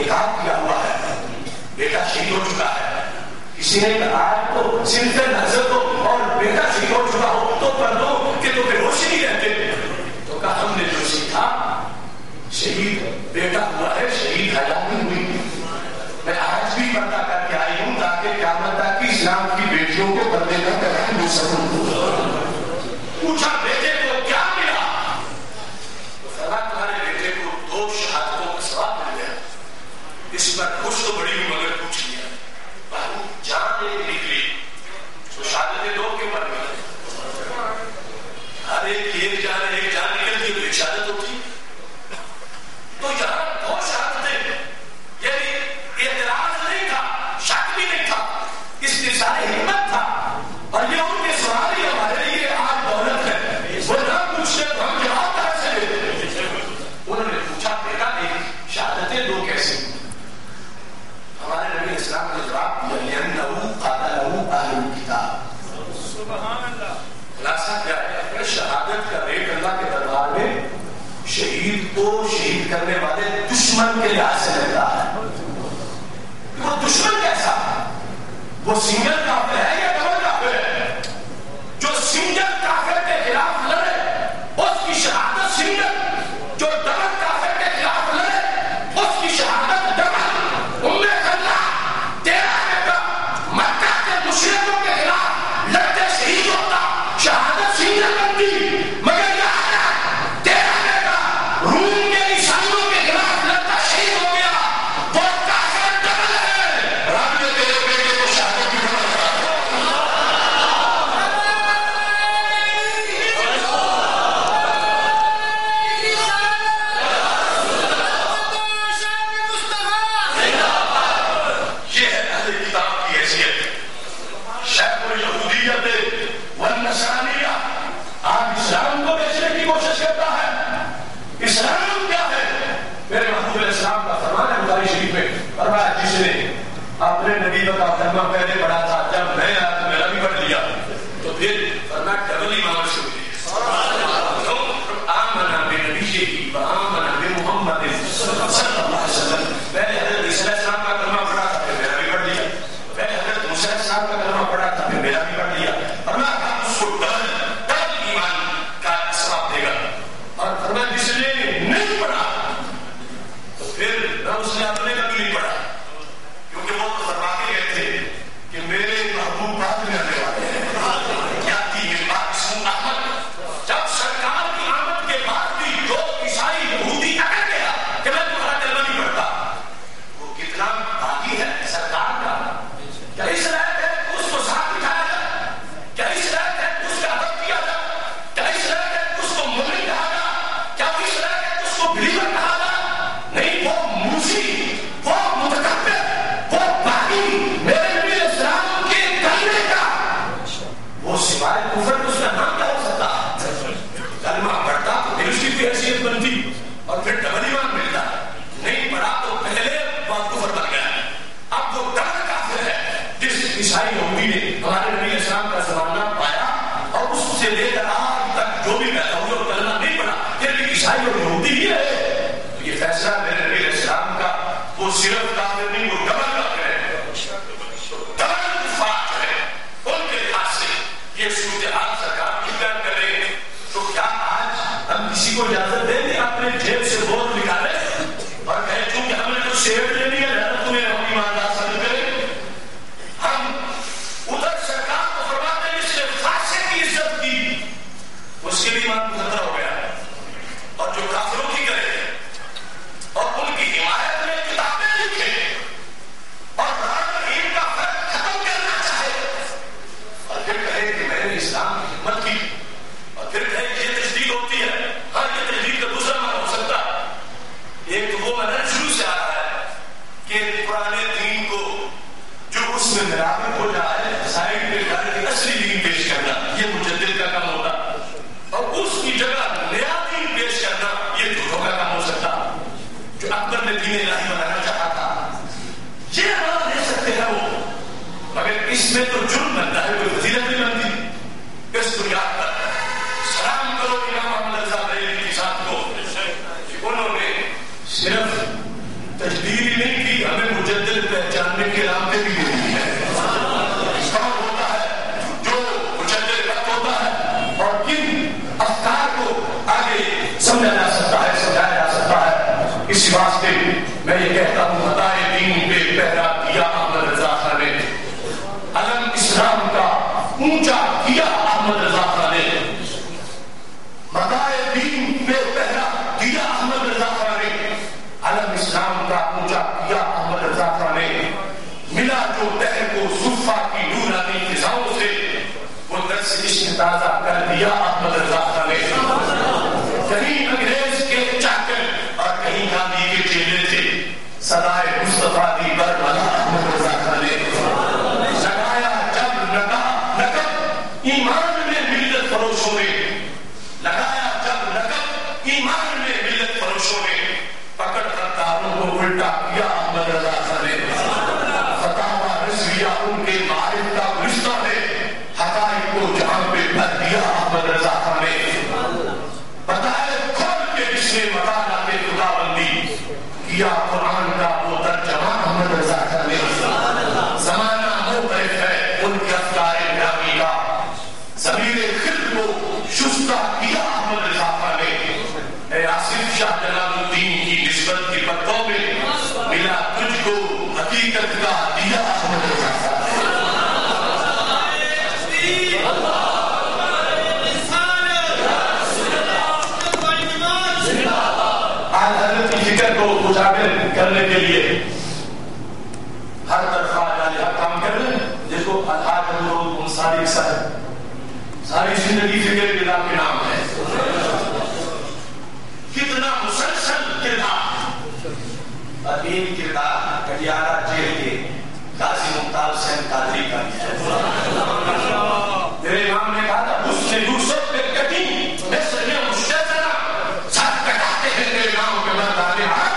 انتخاب کیا ہوا ہے، بیٹا شہید ہو چکا ہے، کسی نے آج تو صرف نظر کو اور بیٹا شہید ہو چکا ہو تو کر دو کہ تو بے ہوش نہیں رہتے. تو کہا ہم نے جو سیکھا شہید بیٹا ہوا ہے، شہید حیات نہیں ہوئی. میں آج بھی پردہ کر کے آئی ہوں تاکہ قیامت تک کی اسلام کی بیٹیوں کو پردے کا پیغام دے سکوں. پوچھا بیٹے کو کیا ملا؟ تو فرمایا تمہارے بیٹے کو 2 شہادتوں کا ثواب مل گیا. اس پر خوش تو بڑی ہوں مگر پوچھ لیا بابو جان ایک نکلی تو شہادتیں 2 کیوں مر گئی؟ ہر ایک جان نکلتی تو ایک شہادت ہوتی. تو یہاں 2 شہادتیں، یعنی اعتراض نہیں تھا، شک بھی نہیں تھا، استثار ہمت تھا. اور یہ ان کے سوال ہی ہمارے لیے آج دولت ہے. وہ نہ پوچھتے تو ہم جواب کہاں سے دیتے؟ انہوں نے پوچھا بیٹا ایک شہادتیں 2 کیسے؟ ہمارے نبی اسلام نے جواب دیا لِأَنَّهُ قَتَلَهُ أَهْلُ الْكِتَابِ. سبحان اللہ. خلاصہ کیا ہے؟ شہادت کا ریٹ اللہ کے دربار میں شہید کو شہید کرنے والے دشمن کے لحاظ سے لیتا ہے. وہ دشمن کیسا؟ وہ سنگل کافر ہے یا ڈبل کافر ہے؟ جو سنگل کافر کے خلاف لڑے اس کی شہادت سنگل، جو ڈبل کافر کے خلاف لڑے اس کی شہادت ڈبل. مکہ کے مشرکوں کے خلاف لڑتے شہید ہوتا، شہادت سنگل بنتی. مگر روم کے عیسائیوں کے خلاف لڑتا شہید ہو گیا، وہ کافر ڈبل ہے. رب نے تیرے بیٹے کو شہادت کی ڈبل اپنے نبی کا کلمہ پہلے پڑھا تھا، جب میں آیا تو میرا بھی پڑھ لیا. تو پھر فرمایا ڈبل ایمان سے ہوئی. آمنا بنبیہ و آمنا بمحمد صلی اللہ علیہ وسلم. پہلے حضرت عیسیٰ علیہ السلام کا کلمہ پڑھا تھا پھر میرا بھی پڑھ لیا. پہلے حضرت موسیٰ علیہ السلام کا کلمہ پڑھا تھا پھر میرا بھی پڑھ لیا. فرمایا اس کو ڈبل ایمان کا ثواب دے گا. اور فرمایا جس نے نہیں پڑھا تو پھر اس نے اپنے کا بھی نہیں پڑھا، کیونکہ وہ تو فرما کے گئے تھے کہ میرے محبوب بعد میں آنے والے ہیں. کیا تھی یہ بات اسم احمد؟ جب سرکار کی آمد کے بعد بھی جو عیسائی یہودی اکڑ گیا کہ میں تمہارا کلمہ نہیں پڑھتا، وہ کتنا باقی ہے سرکار کا. کیا اس لائق ہے اس کو ساتھ بٹھایا جائے؟ کیا اس لائق ہے اس کا ادب کیا جائے؟ کیا اس لائق ہے اس کو مومن کہا جائے؟ کیا اس لائق ہے اس کو بلیور کہا جائے؟ نہیں، وہ موسی، وہ متکبر، وہ باقی میرے نبی اسلام کے کلمے کا وہ سوائے کفر اس کا نام کیا ہو سکتا؟ کلمہ پڑھتا تو پھر اس کی بھی حیثیت بنتی اور پھر ڈبل ایمان ملتا. نہیں پڑھا تو پہلے وہ کفر بن گیا. اب وہ ڈبل کافر ہے جس عیسائی یہودی نے ہمارے نبی اسلام کا زمانہ پایا اور اس سے لے کر آج تک جو بھی پیدا ہوئے اور کلمہ نہیں پڑھا پھر بھی عیسائی اور یہودی ہی ہے. یہ فیصلہ میرے نبی اسلام کا وہ صرف کافر نہیں، وہ ڈبل کافر ہے، ڈبل کفار ہے. ان کے لحاظ سے یہ صورتحال سرکار کی بیان کر رہے ہیں. تو کیا آج ہم کسی کو اجازت دیں گے اپنے جیب سے ووٹ نکالے اور کہیں چونکہ ہم نے تو سیٹ لے لیا لہذا تمہیں اپنی ایماندار سمجھ کریں؟ ہم ادھر سرکار کو فرماتے ہیں جس نے فاسق کی عزت کی اس کے بھی ایمان کو خطرہ ہو گیا. اور جو کافروں کی کرے اور ان کی حمایت میں کتابیں لکھے اور قرآن کریم کا فرق ختم کرنا چاہے اور پھر کہے کہ میں نے اسلام کی خدمت کی اور پھر کہے کہ یہ تجدید ہوتی ہے. ہر یہ تجدید کا دوسرا معنی ہو سکتا ہے. ایک تو وہ منہج شروع سے آ رہا ہے کہ پرانے دین کو جو اس میں ملاوٹ ہو جائے سائڈ پہ کر کے اصلی دین پیش کرنا یہ مجدد کا کام ہوتا اور اس کی جگہ نیا دین پیش کرنا یہ جھوٹوں کا کام ہو سکتا. جو اکبر نے دین الہی بنانا چاہا تھا یہ بات لے سکتے ہیں وہ، مگر اس میں تو جرم بنتا ہے، کوئی فضیلت نہیں بنتی. اس بنیاد پر سلام کرو امام محمد رضا بریلوی کے ساتھ کو انہوں نے صرف تجدید ہی نہیں کی، ہمیں مجدد پہچاننے کے علامتیں بھی دے دی ہیں. کون ہوتا ہے جو مجدد وقت ہوتا ہے اور کن افکار کو آگے سمجھا جا سکتا ہے، سمجھایا جا سکتا ہے. اسی واسطے میں یہ کہتا ہوں متاع دین پہ پہرا دیا احمد رضا خان نے، علم اسلام کا اونچا کیا احمد رضا خان نے، متاع دین پہ پہرا دیا احمد رضا خان نے، علم اسلام کا اونچا کیا احمد رضا خان نے. ملا جو دہر کو صفا کی نورانی فضاؤں سے، وہ درس عشق تازہ کر دیا احمد رضا خان نے. کہیں انگریز کے چاکر اور کہیں گاندھی کے چیلے تھے، صدائے مصطفیٰ دی برملا احمد رضا خان نے. لگایا جب نقب ایمان میں ملت فروشوں نے، لگایا جب نقب ایمان میں ملت فروشوں نے، پکڑ کر تاروں کو الٹا کیا احمد رضا خان نے. فتاوی رضویہ ان کے معارف کا گلستہ ہے، حقائق کو جہاں پہ بھر دیا احمد رضا خان نے. بتائے کھول کے جس نے مطالعہ کے خدا بندی کیا قرآن کا وہ ترجمہ احمد رضا خان نے. زمانہ مختلف ہے ان کے افکار گرامی کا، ضمیر خلق کو شستہ کیا احمد رضا خان نے. اے آصف شاہ جلال الدین کی نسبت کی پتوں میں ملا تجھ کو حقیقت کا دیا احمد رضا خان نے. حضرت کی فکر کو اجاگر کرنے کے لیے ہر طرف کام کر رہے ہیں. دیکھو الحاج امروز انصاری صاحب ساری زندگی فکر کے نام ہے. کتنا مسلسل کردار، اور ایک کردار کٹیارہ جیل کے قاضی ممتاز حسین قادری کا میرے امام نے کہا تھا اس نے یوسف پہ کٹی مصر میں مشتزنا ساتھ کٹاتے ہیں میرے امام کے مردانے ہاتھ.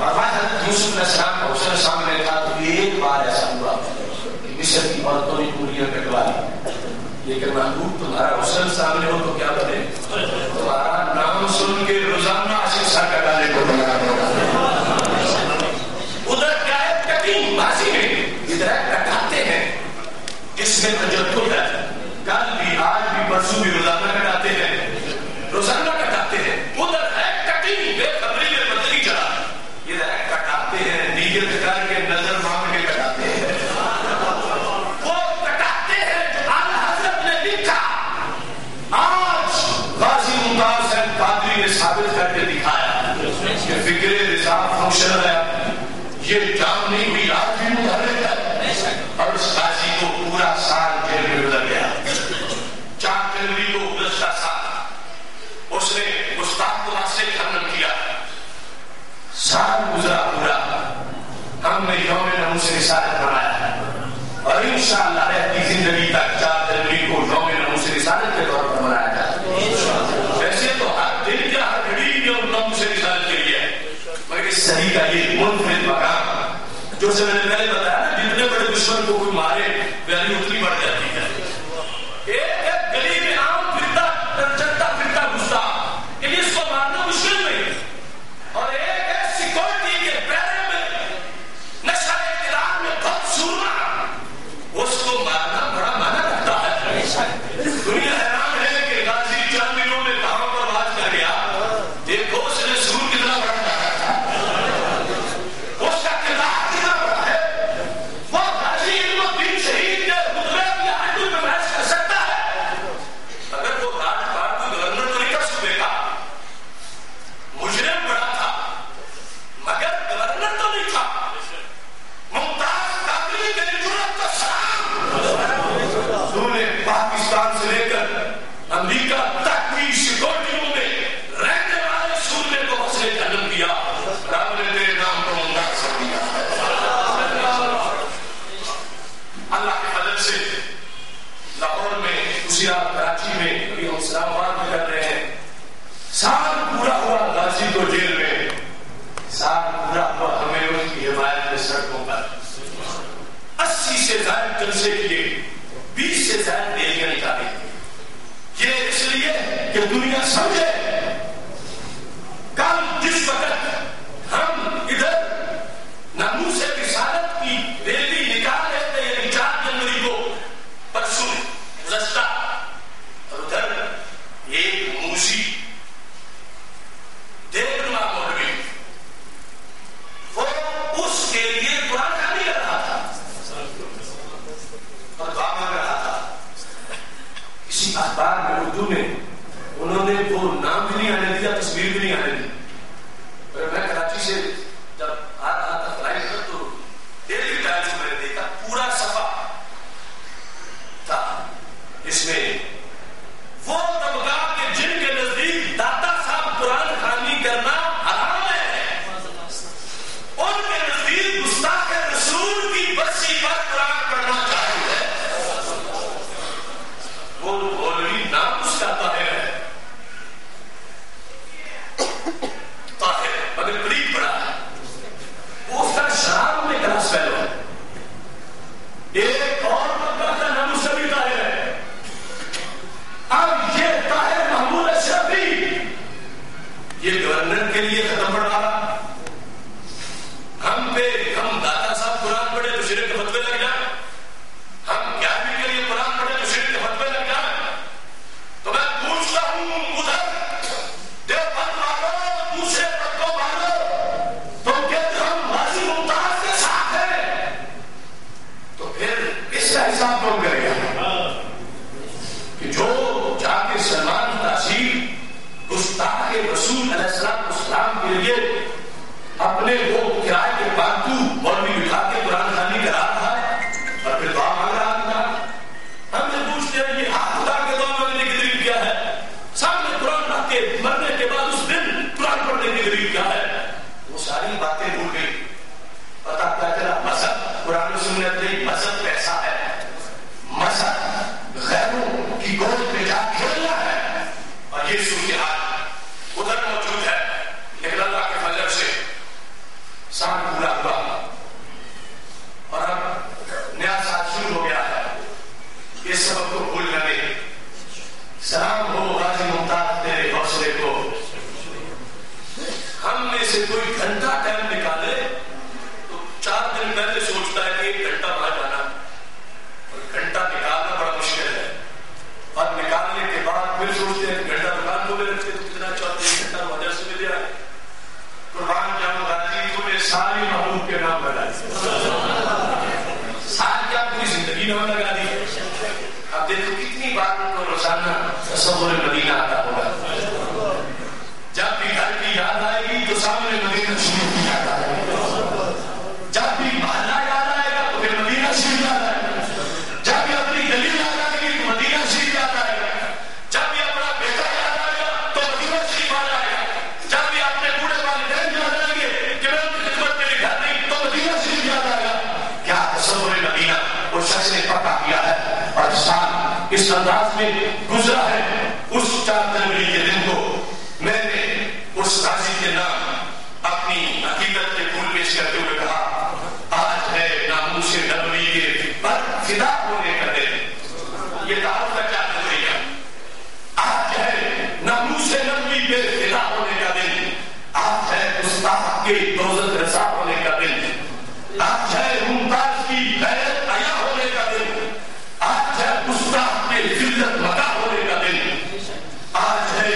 اور حضرت یوسف علیہ السلام کو اس نے سامنے کہا تو ایک بار ایسا ہوا کہ مصر کی عورتوں نے پوریاں کٹوا لی، لیکن محبوب تمہارا حسن سامنے ہو تو کیا بنے، تمہارا نام سن کے روزانہ عاشق سر کٹانے کو بنا ہوگا. ادھر کیا ہے کٹی بازی میں، ادھر کٹاتے ہیں اس میں تجدد ہے. کل بھی آج بھی پرسوں بھی روزانہ کٹاتے ہیں، روزانہ کٹاتے ہیں. ادھر ہے کٹی بے خبری میں بدلی چلا، ادھر ہے کٹاتے ہیں نیت کر کے نظر مانگ کے کٹاتے ہیں. وہ کٹاتے ہیں جو اعلیٰ حضرت نے لکھا آج غازی ممتاز حسین قادری نے ثابت کر کے دکھایا کہ فکر رضا فنکشنل ہے. یہ جام نہیں ہوئی آج بھی متحرک ہے. اور اس قاضی کو پورا سال جیل میں گزر گیا. 4 جنوری کو گزشتہ سال اس نے گستاخ کو سے خنن کیا. سال گزرا پورا، ہم نے یوم ناموس رسالت منایا اور انشاءاللہ رہتی زندگی تک 4 جنوری کو یوم ناموس رسالت کے طور پر منایا جائے. ویسے تو ہر دن کیا ہر گھڑی یوم ناموس رسالت کے لیے ہے، مگر اس صحیح کا یہ منفرد مقام جو سے میں نے پہلے بتایا نا، جتنے بڑے دشمن کو کوئی مارے ویلیو اتنی بڑھ جاتی ہے. ایک گلی میں عام پھرتا چلتا پھرتا گھستا کہ اس کو مارنا مشکل نہیں، اور ایک ہے سیکورٹی کے پیرے میں نشہ اقتدار میں بہت سورنا، اس کو مارنا بڑا معنی رکھتا ہے. دنیا حیران ہے کہ غازی چند دنوں میں کہاں پر بات کر گیا. دیکھو اس نے سور کتنا بڑا ڈالا تھا، اس کا کردار کتنا بڑا ہے. وہ غازی علم الدین شہید کے خطبے میں سے جب آ رہا تھا فلائٹ پر تو ڈیلی ٹائمز میں نے دیکھا پورا صفحہ تھا، اس میں وہ طبقہ کے جن کے نزدیک داتا صاحب قرآن خوانی کرنا حرام ہے، ان کے نزدیک گستاخ رسول کی برسی پر قرآن پڑھنا جائز ہے. وہ مولوی نام اس کا طاہر ہے، طاہر مگر قریب پڑا ہے، وہ اس کا شراب میں گلاس فیلو ہے. ایک اور طبقہ کا نام اس سے بھی طاہر ہے. اب یہ طاہر محمود اشرفی یہ گورنر کے لیے ختم پڑھا رہا، ہم پہ ہم داتا صاحب قرآن پڑھے تو شرک کے فتوے لگ جائیں، ہم 11ویں کے لیے قرآن پڑھے تو شرک کے فتوے لگ جائیں. تو میں پوچھتا ہوں ادھر دیوبند والوں دوسرے طبقوں والوں تم کہتے ہم غازی ممتاز کے ساتھ ہیں، تو پھر اس کا حساب کون کرے گا کہ جو جا کے سلمان تاثیر گستاخ رسول علیہ السلام کے لیے اپنے وہ کرائے کے پانتو مولوی بٹھا کے قرآن خوانی کرا رہا ہے اور پھر دعا مانگ رہا تھا. ہم سے پوچھتے ہیں یہ ہاتھ اٹھا کے دعا مانگنے کی دلیل کیا ہے؟ سامنے قرآن رکھ کے مرنے کے بعد اس دن قرآن پڑھنے کی دلیل کیا ہے؟ وہ ساری باتیں بھول گئی. پتا کیا چلا؟ مذہب قرآن و سنت نہیں، مذہب پیسہ ہے، مذہب غیروں کی گود میں جا کھیلنا ہے. اور یہ صورتحال ادھر موجود ہے، لیکن اللہ کے فضل سے سال پورا ہوا اور اب نیا سال شروع ہو گیا ہے. اس سبب کو بھول نہ دے. سلام ہو غازی ممتاز تیرے حوصلے کو. ہم میں سے کوئی گھنٹہ ٹائم نکالے تو 4 دن پہلے سوچتا ہے کہ 1 گھنٹہ وہاں جانا، اور گھنٹہ نکالنا بڑا مشکل ہے، اور نکالنے کے بعد پھر سوچتے ہیں کہ گھنٹہ دکان کو بھی رکھتے تو کتنا چاہتے 1 گھنٹہ وجہ سے مل جائے. قربان جاؤں غازی تمہیں ساری محبوب کے نام لگا دی، سال کیا پوری زندگی نام لگا دی. اب دیکھو کتنی بار ان کو روزانہ تصور مدینہ آتا ہوگا. جب بھی گھر کی یاد آئے گی تو سامنے مدینہ شریف کی یاد آئے گی، جب بھی محلہ یاد آئے گا تو پھر مدینہ شریف یاد آئے گا، جب بھی اپنی گلی یاد آئے گی تو مدینہ شریف یاد آئے گا، جب بھی اپنا بیٹا یاد آئے گا تو مدینہ شریف یاد آئے گا، جب بھی اپنے بوڑھے والدین یاد آئیں گے کہ میں ان کی خدمت کے لیے گھر نہیں تو مدینہ شریف یاد آئے گا. کیا تصور مدینہ اس شخص نے پکا کیا ہے اور سال اس انداز میں گزرا ہے. اس 4 جنوری کے دن کو میں نے اس غازی کے نام اپنی عقیدت کے پھول پیش کرتے ہوئے کہا آج ہے ناموس نبوی کے پر فدا ہونے کا دن. یہ تعارف کا کیا نظریہ؟ آج ہے ناموس نبوی پہ فدا ہونے کا دن، آج ہے گستاخ کے دوزخ رسا ہونے کا دن، آج ہے ممتاز کی غیرت عیا ہونے کا دن، آج ہے گستاخ کے ذلت متا ہونے کا دن، آج ہے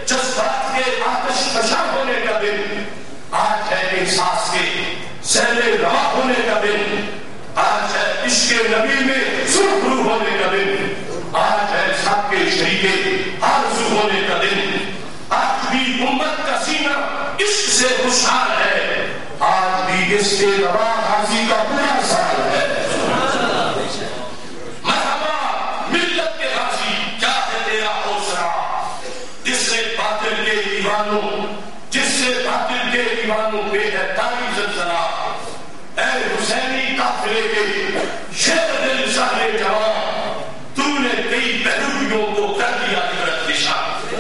جذبات کے آتش فشاں ہونے کا دن، آج ہے احساس کے سیل رواں ہونے کا دن، آج ہے عشق نبی میں سرخرو ہونے کا دن، آج ہے سب کے شریک آرزو ہونے کا دن. آج بھی امت کا سینہ عشق سے خوشحال ہے، آج بھی اس کے رواں غازی کا پورا سال ہے. مرحبا ملت کے غازی، کیا ہے تیرا حوصلہ، جس سے باطل کے دیوانوں پہ ہے تاری زلزلہ. اے حسینی قافلے کے شیر دل سارے جوان، تو نے کئی بہروپیوں کو کر دیا عبرت نشان.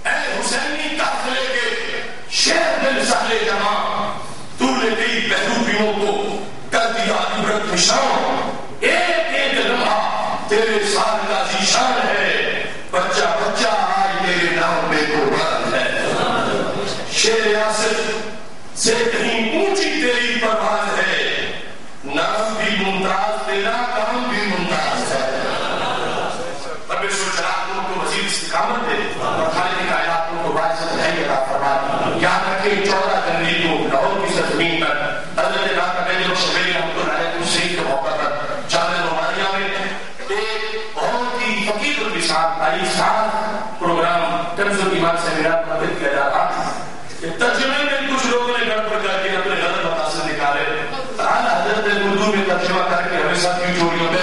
اے حسینی قافلے کے شیر دل سارے جوان، تو نے کئی بہروپیوں کو کر دیا عبرت نشان. ایک ایک لمحہ تیرے سال کا ذیشان ہے، بچہ بچہ آج تیرے نام میں قربان ہے. شیر یاسر سے کہیں اونچی تیری پرواز ہے، نام بھی ممتاز تیرا، کام بھی ممتاز ہے. رب سلطان کو مزید استقامت دے اور خالق کائنات کو باعث رہائی عطا فرما. یاد رکھیں 14 جنوری کو لاہور کی سرزمین پر حضرت ناقہ بہت شبیلی رحمۃ اللہ علیہ تشریف کے موقع پر جامعہ نعمانیہ میں ایک بہت ہی فقیر البساط علی شان پروگرام کنز الایمان سے میرات مدد کیا جا رہا کہ ترجمے میں کچھ لوگوں نے گڑبڑ کر کے اپنے غلط مقاصد نکالے. اعلیٰ حضرت اردو میں ترجمہ کر کے ہمیں سب کی چوریوں میں